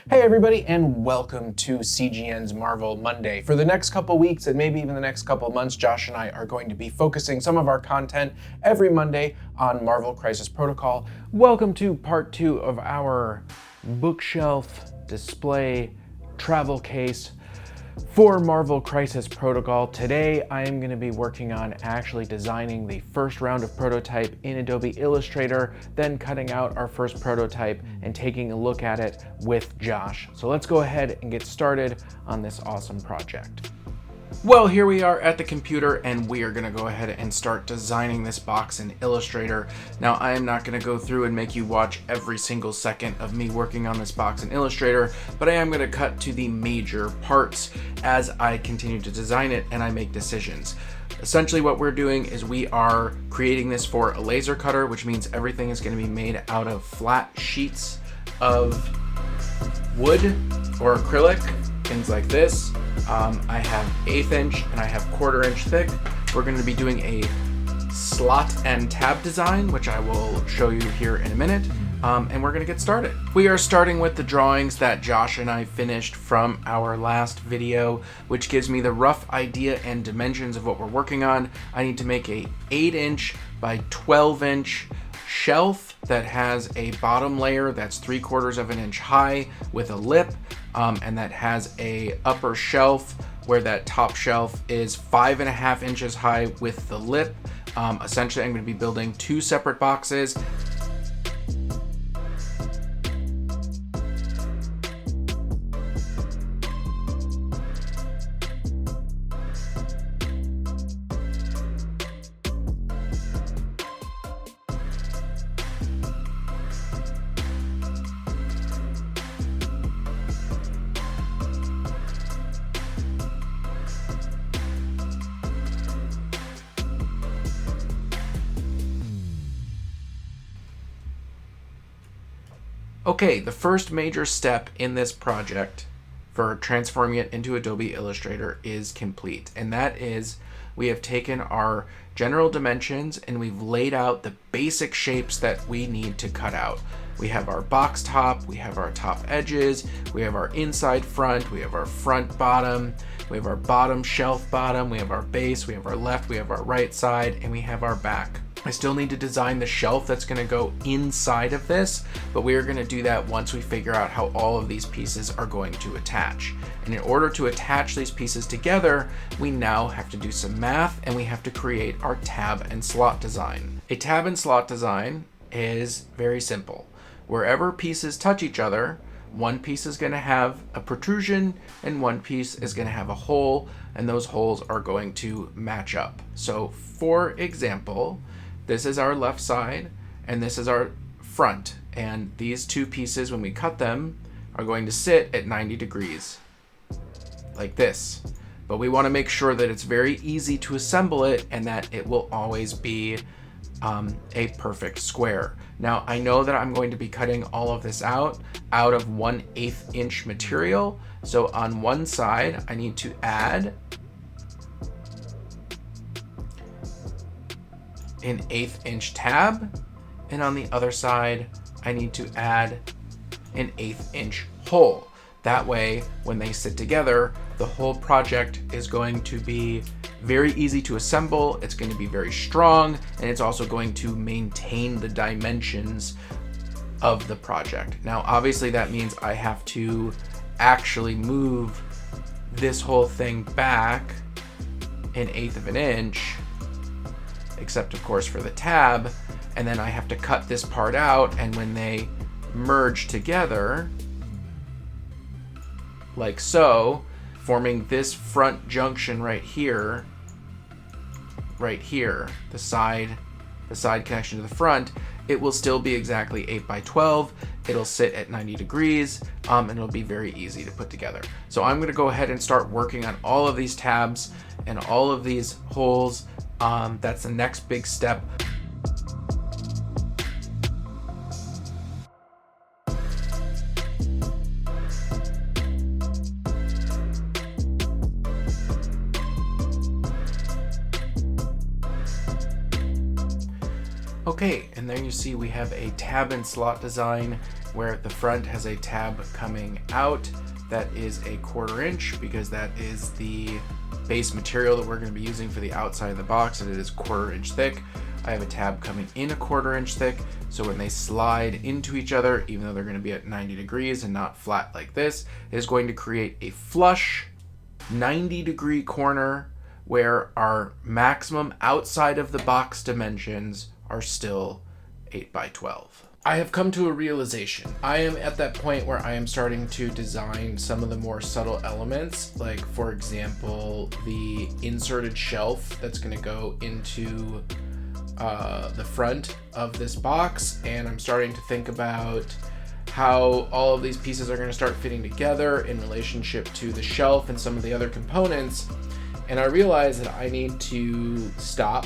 Hey everybody, and welcome to CGN's Marvel Monday. For the next couple weeks, and maybe even the next couple months, Josh and I are going to be focusing some of our content every Monday on Marvel Crisis Protocol. Welcome to part 2 of our bookshelf display travel case for Marvel Crisis Protocol. Today, I am going to be working on actually designing the first round of prototype in Adobe Illustrator, then cutting out our first prototype and taking a look at it with Josh. So let's go ahead and get started on this awesome project. Well, here we are at the computer, and we are going to go ahead and start designing this box in Illustrator. Now, I am not going to go through and make you watch every single second of me working on this box in Illustrator, but I am going to cut to the major parts as I continue to design it and I make decisions. Essentially what we're doing is we are creating this for a laser cutter, which means everything is going to be made out of flat sheets of wood or acrylic, things like this. I have 1/8 inch and I have 1/4 inch thick. We're going to be doing a slot and tab design, which I will show you here in a minute. And we're going to get started. We are starting with the drawings that Josh and I finished from our last video, which gives me the rough idea and dimensions of what we're working on. I need to make a 8 inch by 12 inch shelf that has a bottom layer that's 3/4 of an inch high with a lip, and that has a upper shelf where that top shelf is 5.5 inches high with the lip. Essentially, I'm going to be building 2 separate boxes. Okay, the first major step in this project for transforming it into Adobe Illustrator is complete. And that is, we have taken our general dimensions and we've laid out the basic shapes that we need to cut out. We have our box top, we have our top edges, we have our inside front, we have our front bottom, we have our bottom shelf bottom, we have our base, we have our left, we have our right side, and we have our back. I still need to design the shelf that's going to go inside of this, but we are going to do that once we figure out how all of these pieces are going to attach. And in order to attach these pieces together, we now have to do some math and we have to create our tab and slot design. A tab and slot design is very simple. Wherever pieces touch each other, one piece is going to have a protrusion and one piece is going to have a hole, and those holes are going to match up. So for example, this is our left side and this is our front, and these two pieces, when we cut them, are going to sit at 90 degrees like this. But we want to make sure that it's very easy to assemble it and that it will always be a perfect square. Now, I know that I'm going to be cutting all of this out of 1/8 inch material. So on one side, I need to add an 1/8 inch tab, and on the other side I need to add an 1/8 inch hole. That way, when they sit together, the whole project is going to be very easy to assemble, it's going to be very strong, and it's also going to maintain the dimensions of the project. Now, obviously that means I have to actually move this whole thing back 1/8 of an inch, except of course for the tab, and then I have to cut this part out, and when they merge together like so, forming this front junction right here, the side connection to the front, it will still be exactly 8 by 12. It'll sit at 90 degrees, and it'll be very easy to put together. So I'm going to go ahead and start working on all of these tabs and all of these holes. That's the next big step. Okay, and there you see we have a tab and slot design where the front has a tab coming out that is a 1/4 inch, because that is the base material that we're going to be using for the outside of the box, and it is 1/4 inch thick. I have a tab coming in a 1/4 inch thick, so when they slide into each other, even though they're going to be at 90 degrees and not flat like this, it is going to create a flush 90-degree corner where our maximum outside of the box dimensions are still 8 by 12. I have come to a realization. I am at that point where I am starting to design some of the more subtle elements, like for example, the inserted shelf that's going to go into the front of this box, and I'm starting to think about how all of these pieces are going to start fitting together in relationship to the shelf and some of the other components. And I realize that I need to stop.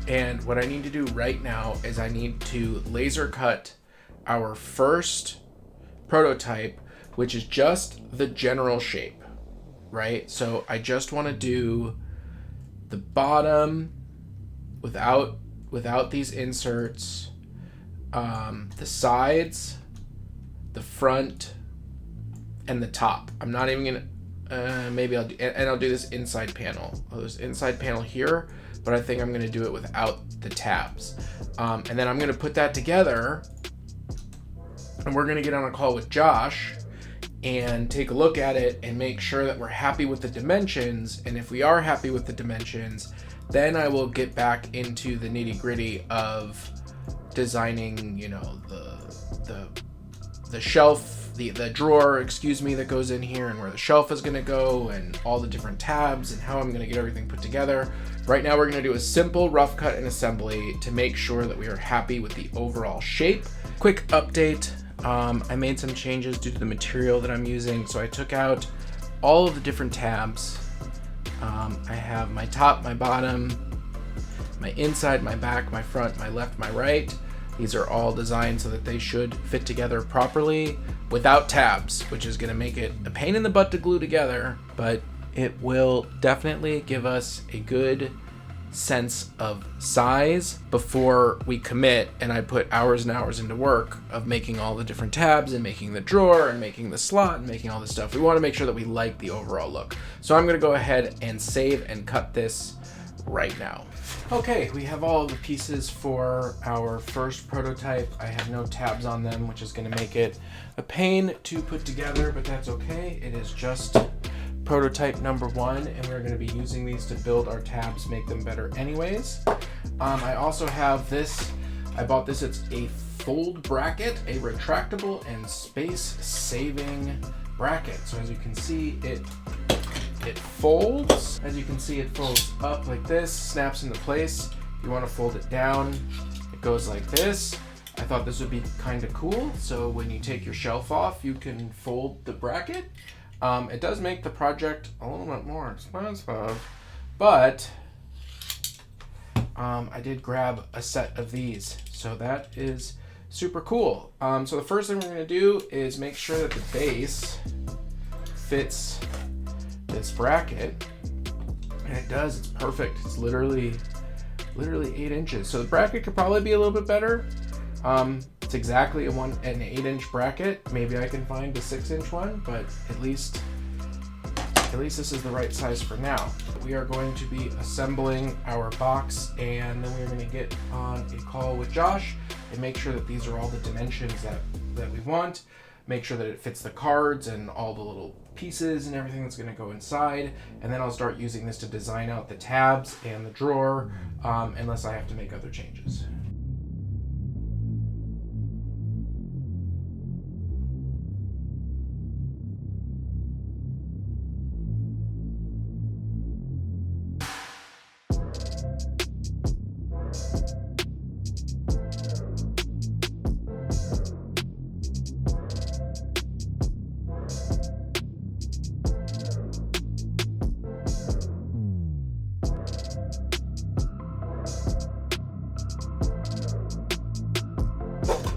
And what I need to do right now is I need to laser cut our first prototype, which is just the general shape, right? So I just want to do the bottom without these inserts, the sides, the front, and the top. I'm not even gonna, maybe I'll do this inside panel. Oh, there's inside panel here, but I think I'm gonna do it without the tabs. And then I'm gonna put that together, and we're gonna get on a call with Josh and take a look at it and make sure that we're happy with the dimensions. And if we are happy with the dimensions, then I will get back into the nitty-gritty of designing, you know, the shelf, the drawer, that goes in here, and where the shelf is gonna go, and all the different tabs, and how I'm gonna get everything put together. Right now we're gonna do a simple rough cut and assembly to make sure that we are happy with the overall shape. Quick update, I made some changes due to the material that I'm using. So I took out all of the different tabs. I have my top, my bottom, my inside, my back, my front, my left, my right. These are all designed so that they should fit together properly without tabs, which is going to make it a pain in the butt to glue together, but it will definitely give us a good sense of size before we commit. And I put hours and hours into work of making all the different tabs and making the drawer and making the slot and making all this stuff. We want to make sure that we like the overall look. So I'm going to go ahead and save and cut this right now. Okay, we have all of the pieces for our first prototype. I have no tabs on them, which is going to make it a pain to put together, but that's okay. It is just prototype number 1, and we're going to be using these to build our tabs, make them better anyways. I also have this. I bought this. It's a fold bracket, a retractable and space-saving bracket. So as you can see, it folds. As you can see, it folds up like this, snaps into place. If you want to fold it down, it goes like this. I thought this would be kind of cool. So when you take your shelf off, you can fold the bracket. It does make the project a little bit more expensive, but I did grab a set of these. So that is super cool. So the first thing we're going to do is make sure that the base fits this bracket, and it does. It's perfect. It's literally 8 inches. So the bracket could probably be a little bit better. It's exactly an 8-inch bracket. Maybe I can find a 6-inch one, but at least this is the right size for now. We are going to be assembling our box, and then we're going to get on a call with Josh and make sure that these are all the dimensions that we want. Make sure that it fits the cards and all the little pieces and everything that's going to go inside. And then I'll start using this to design out the tabs and the drawer, unless I have to make other changes.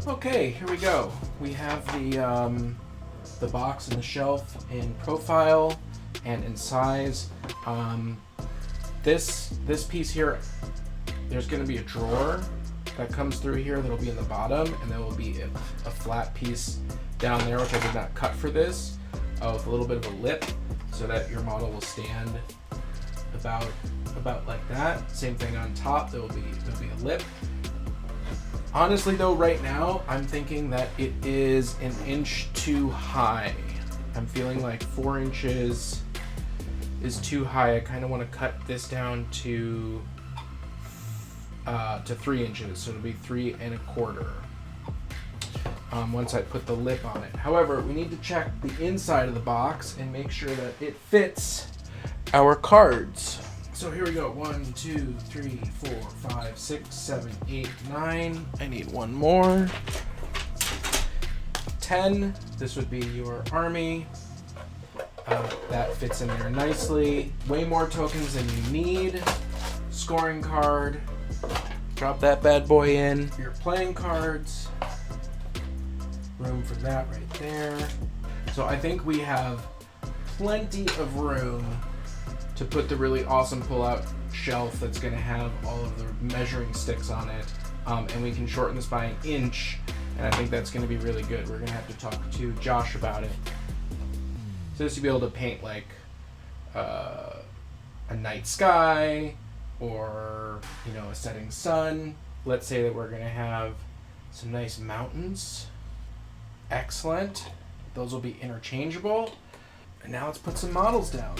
Okay, here we go. We have the box and the shelf in profile and in size. This piece here, there's going to be a drawer that comes through here that'll be in the bottom, and there will be a flat piece down there, which I did not cut for this, with a little bit of a lip, so that your model will stand about like that. Same thing on top, there'll be a lip. Honestly though, right now, I'm thinking that it is an inch too high. I'm feeling like 4 inches is too high. I kind of want to cut this down to 3 inches, so it'll be 3 1/4. Once I put the lip on it. However, we need to check the inside of the box and make sure that it fits our cards. So here we go. 1, 2, 3, 4, 5, 6, 7, 8, 9. I need one more. 10. This would be your army. That fits in there nicely. Way more tokens than you need. Scoring card. Drop that bad boy in. Your playing cards. Room for that right there. So I think we have plenty of room to put the really awesome pull-out shelf that's going to have all of the measuring sticks on it. And we can shorten this by 1 inch, and I think that's going to be really good. We're going to have to talk to Josh about it. So this you'll be able to paint like a night sky, or a setting sun. Let's say that we're going to have some nice mountains. Excellent. Those will be interchangeable. And now let's put some models down.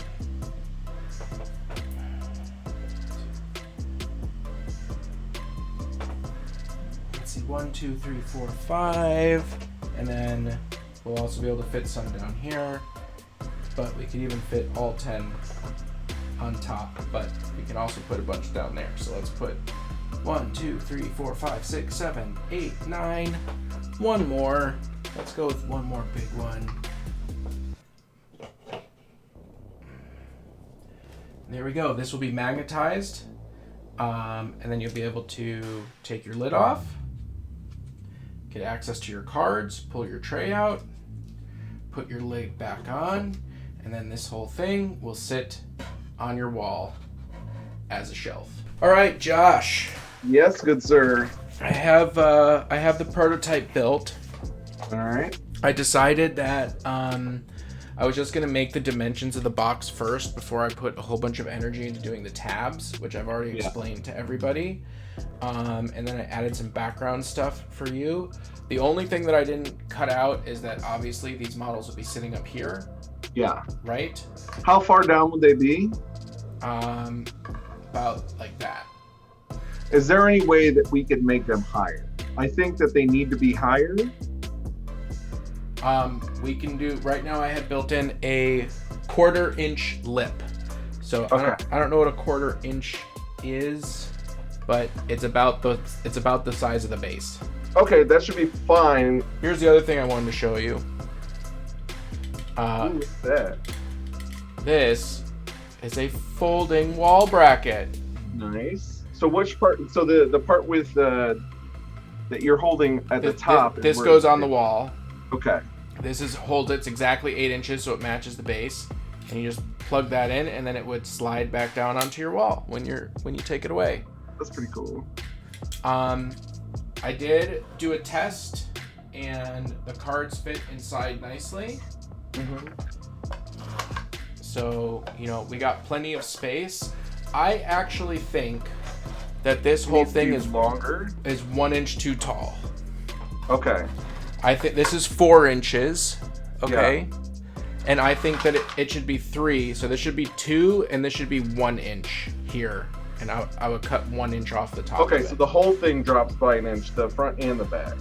Let's see, 1, 2, 3, 4, 5. And then we'll also be able to fit some down here. But we could even fit all 10 on top. But we can also put a bunch down there. So let's put 1, 2, 3, 4, 5, 6, 7, 8, 9. One more. Let's go with one more big one. There we go. This will be magnetized. And then you'll be able to take your lid off, get access to your cards, pull your tray out, put your lid back on, and then this whole thing will sit on your wall as a shelf. All right, Josh. Yes, good sir. I have the prototype built. All right. I decided that I was just going to make the dimensions of the box first before I put a whole bunch of energy into doing the tabs, which I've already explained to everybody. And then I added some background stuff for you. The only thing that I didn't cut out is that obviously these models will be sitting up here. Yeah. Right? How far down would they be? About like that. Is there any way that we could make them higher? I think that they need to be higher. We can do, right now I had built in a 1/4 inch lip. So okay. I don't know what a 1/4 inch is, but it's about the size of the base. Okay, that should be fine. Here's the other thing I wanted to show you. What's that? This is a folding wall bracket. Nice. So which part? So the part with that you're holding at the top. This goes on the wall. Okay. This holds it's exactly 8 inches, so it matches the base, and you just plug that in, and then it would slide back down onto your wall when you take it away. That's pretty cool. I did do a test, and the cards fit inside nicely. Mm-hmm. So we got plenty of space. I actually think that this whole thing is longer. Is 1 inch too tall. Okay. I think this is 4 inches, okay? Yeah. And I think that it should be 3, so this should be 2, and this should be 1 inch here. And I would cut 1 inch off the top. Okay, so the whole thing drops by 1 inch, the front and the back.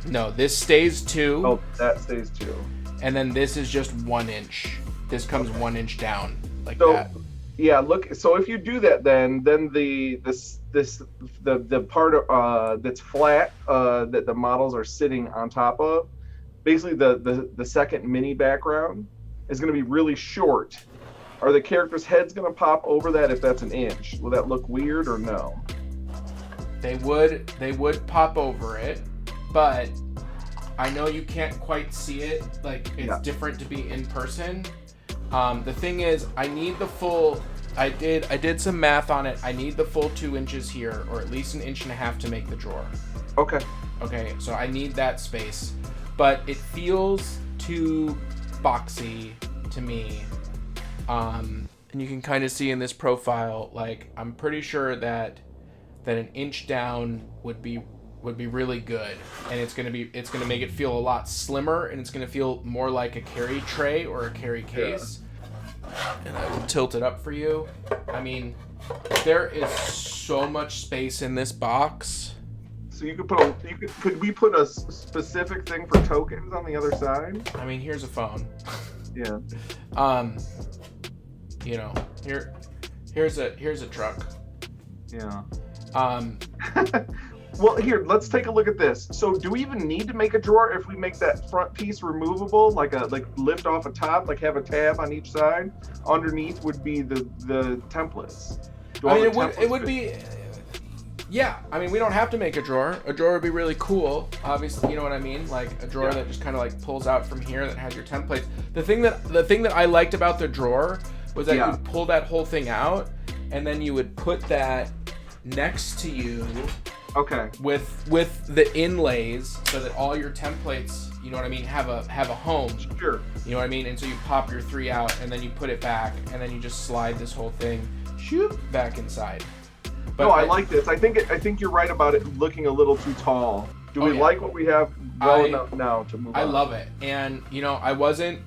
No, this stays 2. Oh, that stays 2. And then this is just 1 inch. This comes 1 inch down, like so, that. Yeah, look. So if you do that, then the part that's flat that the models are sitting on top of, basically the second mini background is going to be really short. Are the characters' heads going to pop over that if that's 1 inch? Will that look weird or no? They would pop over it, but I know you can't quite see it. Like it's different to be in person. The thing is, I need the full I did some math on it. I need the full 2 inches here, or at least 1.5 inches to make the drawer. Okay. Okay, so I need that space, but it feels too boxy to me. And you can kind of see in this profile, like, I'm pretty sure that 1 inch down would be really good, and it's gonna make it feel a lot slimmer, and it's gonna feel more like a carry tray or a carry case. Yeah. And I will tilt it up for you. I mean, there is so much space in this box. So you could we put a specific thing for tokens on the other side? I mean, here's a phone. Yeah. You know, here's a truck. Yeah. Well, here, let's take a look at this. So do we even need to make a drawer if we make that front piece removable, like lift off a top, like have a tab on each side? Underneath would be the templates. I mean, it would be, yeah. I mean, we don't have to make a drawer. A drawer would be really cool. Obviously, you know what I mean? Like a drawer that just kind of like pulls out from here that has your templates. The thing that I liked about the drawer was that you would pull that whole thing out, and then you would put that next to you. Okay. With the inlays, so that all your templates, you know what I mean, have a home. Sure. You know what I mean? And so you pop your 3 out, and then you put it back, and then you just slide this whole thing, shoot, back inside. But I like this. I think you're right about it looking a little too tall. Do we like what we have well enough now to move on? I love it. And you know, I wasn't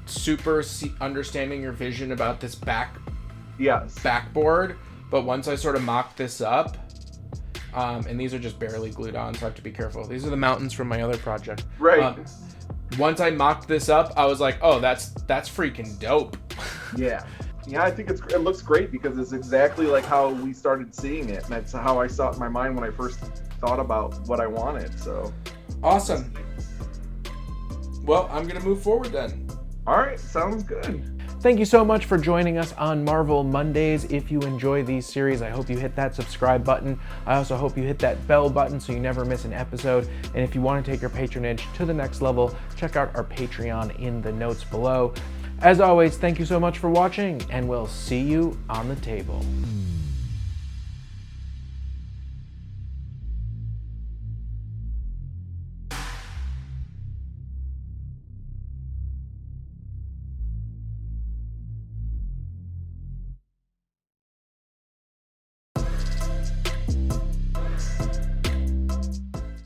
super understanding your vision about this backboard, but once I sort of mocked this up, and these are just barely glued on, so I have to be careful. These are the mountains from my other project. Right. Once I mocked this up, I was like, oh, that's freaking dope. Yeah. Yeah, I think it looks great because it's exactly like how we started seeing it. And that's how I saw it in my mind when I first thought about what I wanted. So awesome. Well, I'm going to move forward then. All right. Sounds good. Thank you so much for joining us on Marvel Mondays. If you enjoy these series, I hope you hit that subscribe button. I also hope you hit that bell button so you never miss an episode. And if you want to take your patronage to the next level, check out our Patreon in the notes below. As always, thank you so much for watching, and we'll see you on the table.